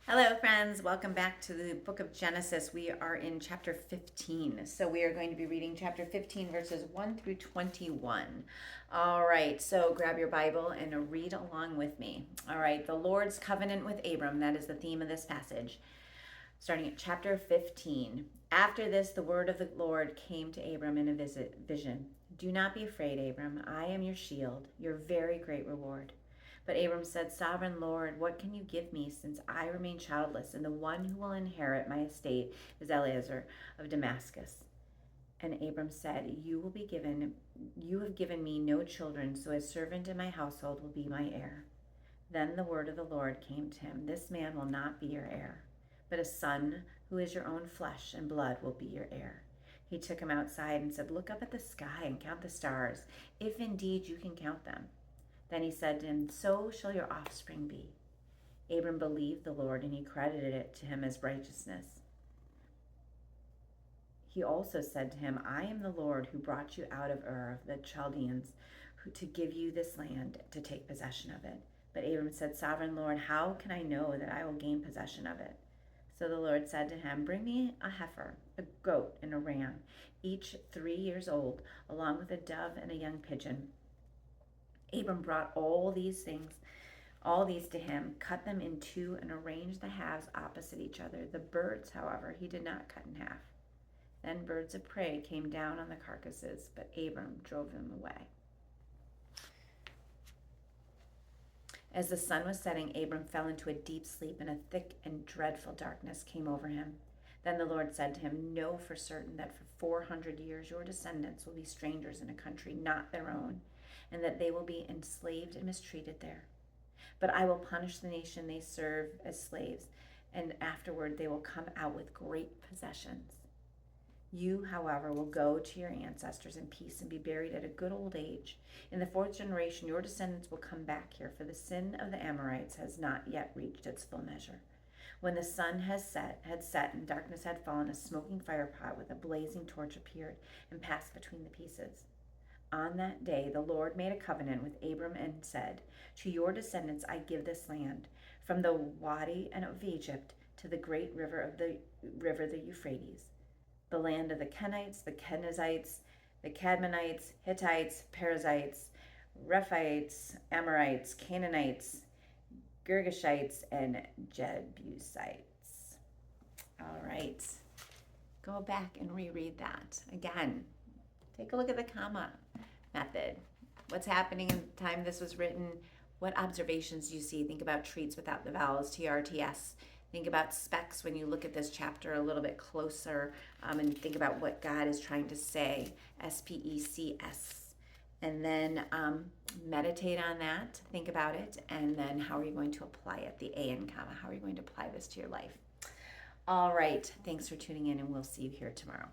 Hello, friends. Welcome back to the book of Genesis. We are in chapter 15. So, we are going to be reading chapter 15, verses 1 through 21. All right. So, grab your Bible and read along with me. All right. The Lord's covenant with Abram. That is the theme of this passage. Starting at chapter 15. After this, the word of the Lord came to Abram in a vision. Do not be afraid, Abram. I am your shield, your very great reward. But Abram said, Sovereign Lord, what can you give me since I remain childless, and the one who will inherit my estate is Eliezer of Damascus? And Abram said, You have given me no children, so a servant in my household will be my heir. Then the word of the Lord came to him, This man will not be your heir, but a son who is your own flesh and blood will be your heir. He took him outside and said, Look up at the sky and count the stars, if indeed you can count them. Then he said to him, So shall your offspring be. Abram believed the Lord, and he credited it to him as righteousness. He also said to him, I am the Lord who brought you out of Ur of the Chaldeans to give you this land to take possession of it. But Abram said, Sovereign Lord, how can I know that I will gain possession of it? So the Lord said to him, Bring me a heifer, a goat, and a ram, each 3 years old, along with a dove and a young pigeon. Abram brought all these to him, cut them in two, and arranged the halves opposite each other. The birds, however, he did not cut in half. Then birds of prey came down on the carcasses, but Abram drove them away. As the sun was setting, Abram fell into a deep sleep, and a thick and dreadful darkness came over him. Then the Lord said to him, Know for certain that for 400 years your descendants will be strangers in a country not their own, and that they will be enslaved and mistreated there. But I will punish the nation they serve as slaves, and afterward they will come out with great possessions. You, however, will go to your ancestors in peace and be buried at a good old age. In the fourth generation, your descendants will come back here, for the sin of the Amorites has not yet reached its full measure. When the sun had set and darkness had fallen, a smoking firepot with a blazing torch appeared and passed between the pieces. On that day, the Lord made a covenant with Abram and said, To your descendants I give this land, from the Wadi of Egypt to the great river the Euphrates, the land of the Kenites, the Kenizzites, the Cadmonites, Hittites, Perizzites, Rephaites, Amorites, Canaanites, Girgashites, and Jebusites. All right. Go back and reread that again. Take a look at the comma method. What's happening in the time this was written? What observations do you see? Think about treats without the vowels, TRTS. Think about specs when you look at this chapter a little bit closer, and think about what God is trying to say, SPECS. And then meditate on that, think about it, and then how are you going to apply it, the A and comma, how are you going to apply this to your life? All right, thanks for tuning in, and we'll see you here tomorrow.